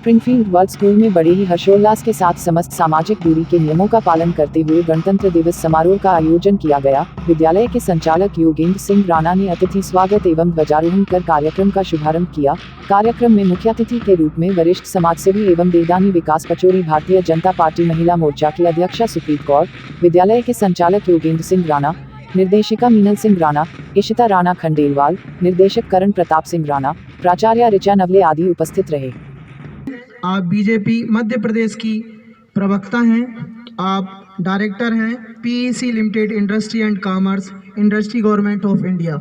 Springfield world school में बड़े ही हर्षोल्लास के साथ समस्त सामाजिक दूरी के नियमों का पालन करते हुए गणतंत्र दिवस समारोह का आयोजन किया गया। विद्यालय के संचालक योगेंद्र सिंह राणा ने अतिथि स्वागत एवं ध्वजारोहण कर कार्यक्रम का शुभारंभ किया। कार्यक्रम में मुख्य अतिथि के रूप में वरिष्ठ समाजसेवी एवं देवदानी विकास पचौरी, भारतीय जनता पार्टी महिला मोर्चा की अध्यक्षा सुप्रीत कौर, विद्यालय के संचालक योगेंद्र सिंह राणा, निर्देशिका मीनल सिंह राणा, इशिता राणा खंडेलवाल, निर्देशक करण प्रताप सिंह राणा, प्राचार्य ऋचा नवले आदि उपस्थित रहे। आप बीजेपी मध्य प्रदेश की प्रवक्ता हैं, आप डायरेक्टर हैं PEC limited industry and commerce industry government of India.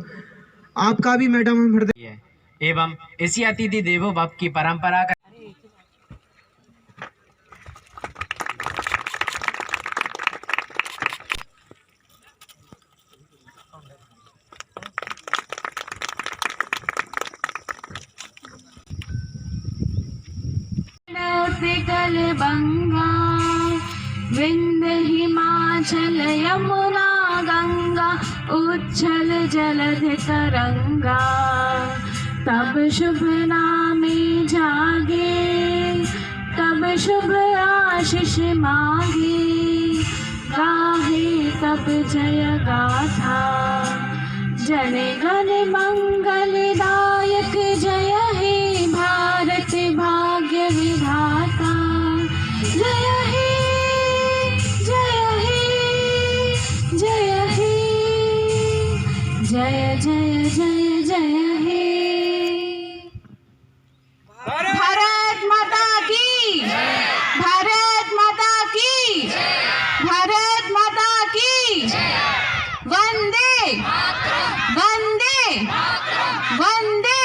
आपका भी मैडम हम हृदय एवं इसी अतिथि देवो भव की परंपरा का गंगा विंध्य हिमाचल यमुना गंगा उच्छल जलधि तरंगा, तब शुभ नामे जागे, तब शुभ आशीष मांगे, गाहे तब जय गाथा, जन गण मंगलदायक जय हे भारत भाग्य विधाता, जय हे जय हे जय हे जय जय जय जय हे। भारत माता की, भारत माता की, भारत माता की, वंदे वंदे वंदे।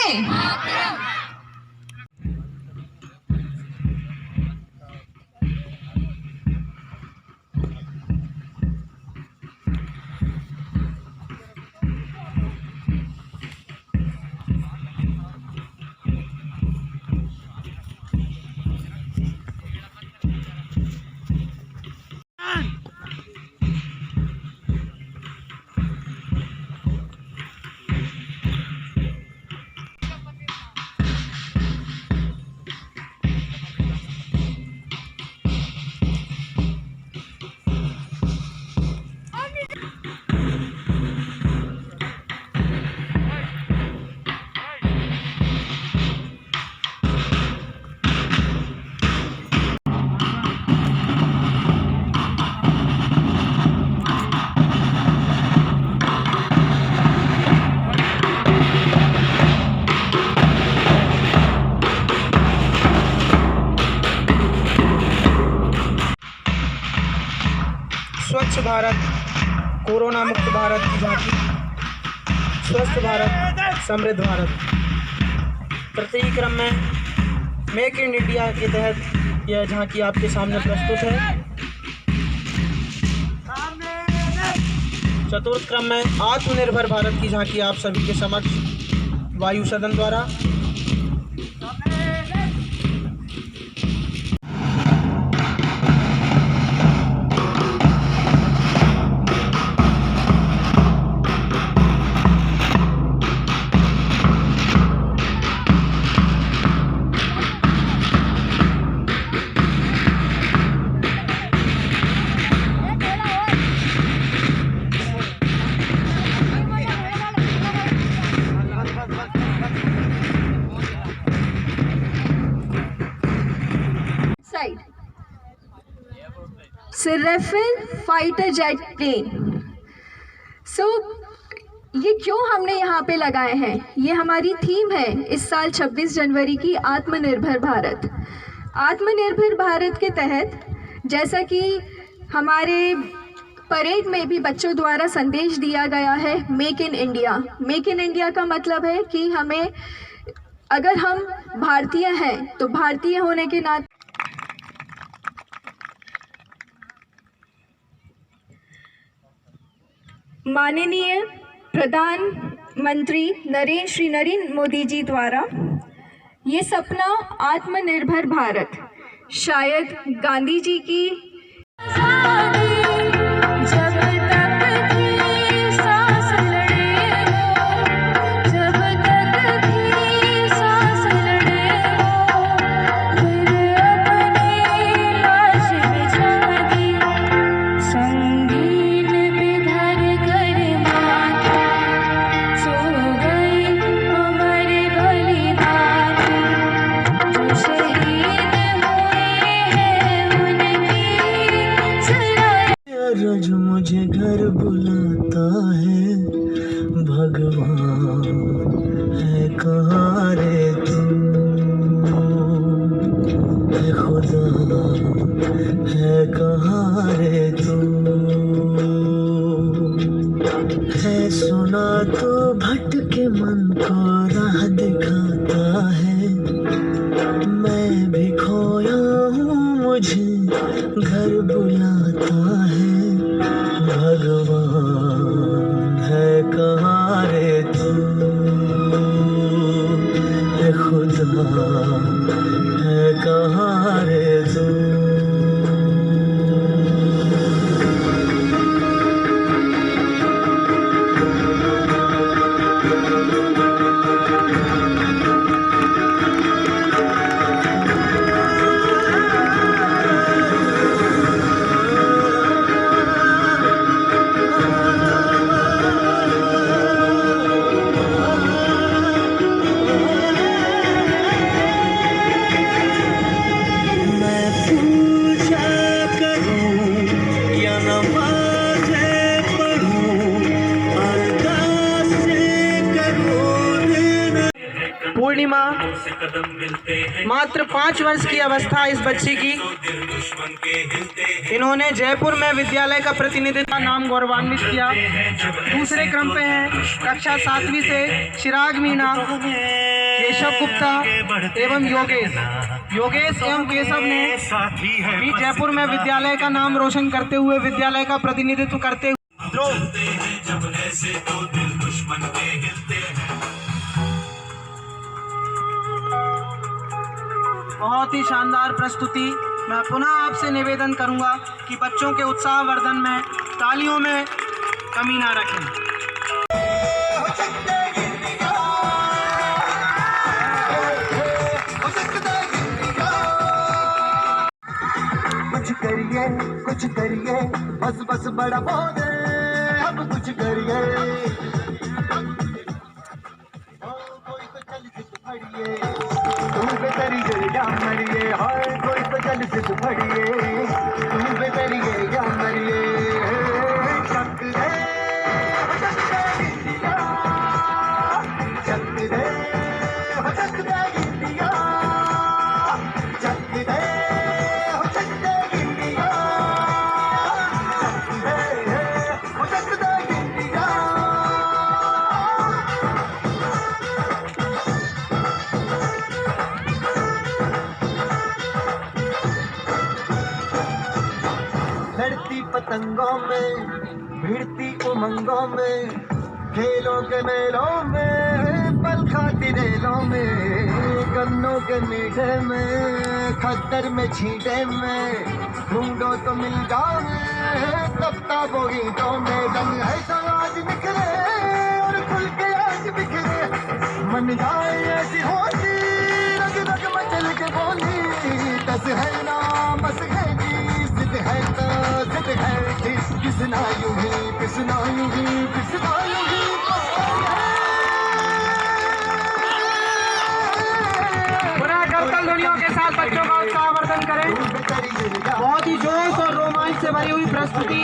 स्वच्छ भारत, कोरोना मुक्त भारत की झांकी, स्वस्थ भारत, समृद्ध भारत। प्रत्येक क्रम में मेक इन इंडिया के तहत यह झांकी आपके सामने प्रस्तुत है। चतुर्थ क्रम में आत्मनिर्भर भारत की झांकी आप सभी के समक्ष वायु सदन द्वारा। Rafale fighter jet plane. ये क्यों हमने यहाँ पे लगाए हैं? ये हमारी थीम है इस साल 26 जनवरी की, आत्मनिर्भर भारत। आत्मनिर्भर भारत के तहत जैसा कि हमारे परेड में भी बच्चों द्वारा संदेश दिया गया है, make in India. Make in India का मतलब है कि हमें, अगर हम भारतीय हैं तो भारतीय होने के नाते माननीय प्रधानमंत्री श्री नरेंद्र मोदी जी द्वारा ये सपना आत्मनिर्भर भारत शायद गांधी जी की जब तक सूरज मुझे घर बुलाता है, भगवान है कहाँ रे तू, है खुदा है कहाँ रे तू, है सुना तो भटके मन को राह दिखाता है, मैं भी खोया हूँ मुझे घर बुलाता है, भगवान है कहाँ रे तू, है खुदा है कहाँ रे तू। पूर्णिमा मात्र 5 वर्ष की अवस्था इस बच्ची की। इन्होंने जयपुर में विद्यालय का प्रतिनिधित्व नाम गौरवान्वित किया। दूसरे क्रम पे हैं कक्षा 7वीं से चिराग मीना, केशव गुप्ता एवं योगेश एवं केशव ने भी जयपुर में विद्यालय का नाम रोशन करते हुए विद्यालय का प्रतिनिधित्व करते हुए बहुत ही शानदार प्रस्तुति। मैं पुनः आपसे निवेदन करूंगा कि बच्चों के उत्साह वर्धन में तालियों में कमी ना रखें। कुछ करिए बस बस बड़ा बहुत है, अब कुछ करिए, कोई तो चल सिर्फ फड़िए, तुम बेतरिए या मरिए, हाय कोई तो चल सिर्फ फड़िए, तुम बेतरिए या मरिए, चक दे इंडिया, चक दे इंडिया, चक दे पतंगों में भिड़ती उमंगों में, खेलों के मेलों में, पल खाती रेलों में, गन्नों के मीठे में, खद्दर में छींटे में, ढूंढो तो मिल जाओ तब वो ईंटों में, रंग है तो आज निकले और खुल के आज बिखरे, मन जाए ऐसी होती रग रग मचल के बोली, दस है ना बस है जिद है तो जिद है, किसना यूं ही किसना यूं ही किसना यूं ही, पुनः करतल ध्वनियों के साथ बच्चों का उत्साहवर्धन करें। बहुत ही जोश और रोमांच से भरी हुई प्रस्तुति।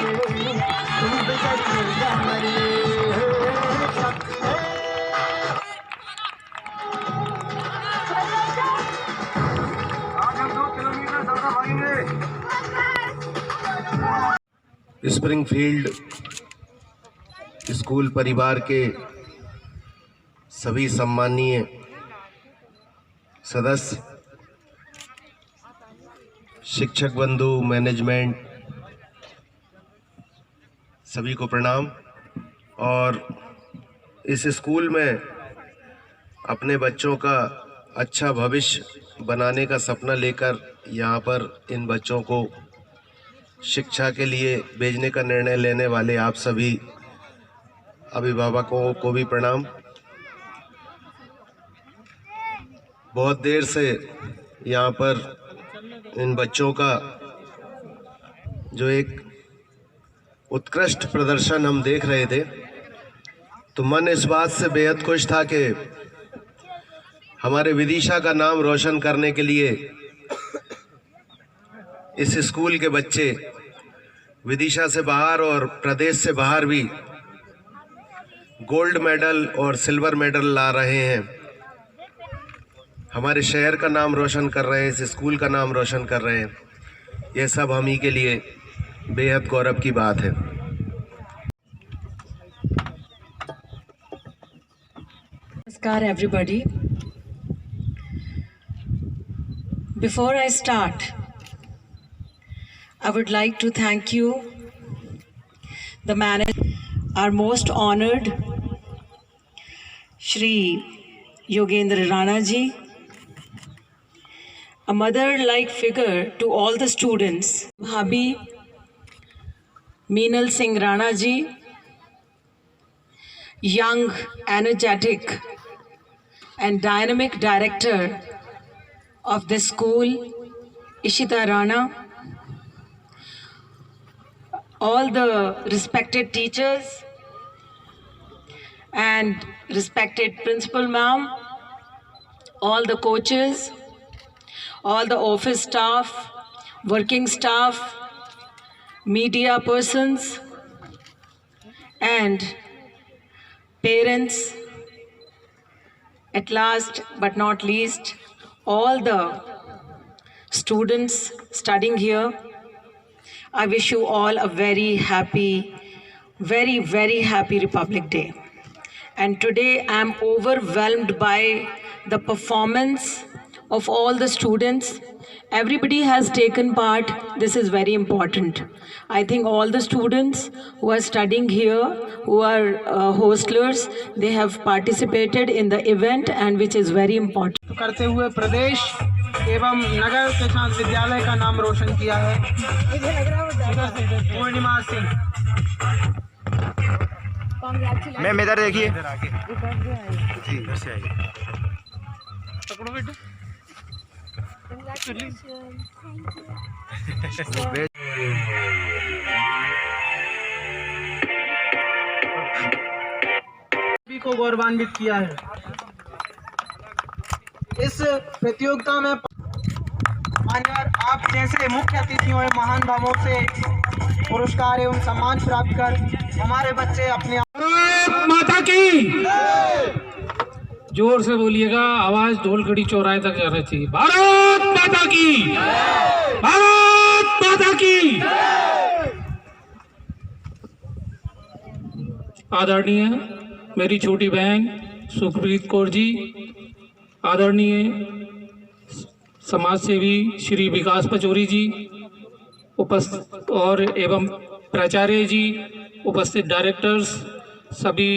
स्प्रिंगफील्ड स्कूल परिवार के सभी सम्माननीय सदस्य, शिक्षक बंधु, मैनेजमेंट, सभी को प्रणाम। और इस स्कूल में अपने बच्चों का अच्छा भविष्य बनाने का सपना लेकर यहाँ पर इन बच्चों को शिक्षा के लिए भेजने का निर्णय लेने वाले आप सभी अभिभावकों को भी प्रणाम। बहुत देर से यहाँ पर इन बच्चों का जो एक उत्कृष्ट प्रदर्शन हम देख रहे थे, तो मन इस बात से बेहद खुश था कि हमारे विदिशा का नाम रोशन करने के लिए इस स्कूल के बच्चे विदिशा से बाहर और प्रदेश से बाहर भी गोल्ड मेडल और सिल्वर मेडल ला रहे हैं, हमारे शहर का नाम रोशन कर रहे हैं, इस स्कूल का नाम रोशन कर रहे हैं। ये सब हम ही के लिए बेहद गौरव की बात है। Namaskar everybody. Before I start, I would like to thank you, the manager, our most honored Shri Yogendra Rana ji, a mother-like figure to all the students, Bhabi Meenal Singh Rana ji, young, energetic and dynamic director of the school, Ishita Rana, all the respected teachers and respected principal ma'am, all the coaches, all the office staff, working staff, media persons and parents, at last but not least, all the students studying here. I wish you all a very happy, very, very happy Republic Day. And today I am overwhelmed by the performance of all the students. Everybody has taken part. This is very important. I think all the students who are studying here, who are hostlers, they have participated in the event, and which is very important. करते हुए प्रदेश एवं नगर के साथ विद्यालय का नाम रोशन किया है। पूर्णिमा सिंह, मैम इधर देखिए। सभी को गौरवान्वित किया है। इस प्रतियोगिता में मान्यवर आप जैसे मुख्य अतिथियों एवं महान भावों से पुरस्कार एवं सम्मान प्राप्त कर हमारे बच्चे अपने भारत माता की जोर से बोलिएगा, आवाज ढोलगढ़ी चौराहे तक जाना चाहिए। भारत माता की, भारत माता की। आदरणीय मेरी छोटी बहन सुखप्रीत कौर जी, आदरणीय समाज सेवी श्री विकास पचौरी जी उपस्थित और एवं प्राचार्य जी, उपस्थित डायरेक्टर्स, सभी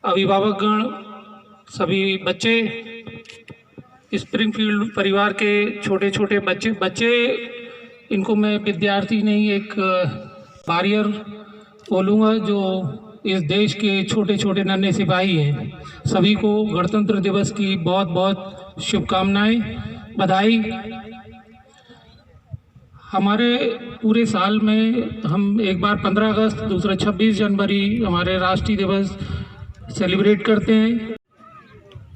अभिभावकगण, सभी बच्चे, स्प्रिंगफील्ड परिवार के छोटे छोटे बच्चे इनको मैं विद्यार्थी नहीं एक वॉरियर बोलूँगा, जो इस देश के छोटे छोटे नन्हे सिपाही हैं। सभी को गणतंत्र दिवस की बहुत बहुत शुभकामनाएं, बधाई। हमारे पूरे साल में हम एक बार 15 अगस्त, दूसरा 26 जनवरी हमारे राष्ट्रीय दिवस सेलिब्रेट करते हैं।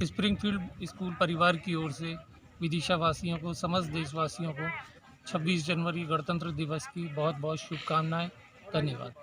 स्प्रिंगफील्ड स्कूल परिवार की ओर से विदिशा वासियों को, समस्त देशवासियों को 26 जनवरी गणतंत्र दिवस की बहुत बहुत शुभकामनाएं। धन्यवाद।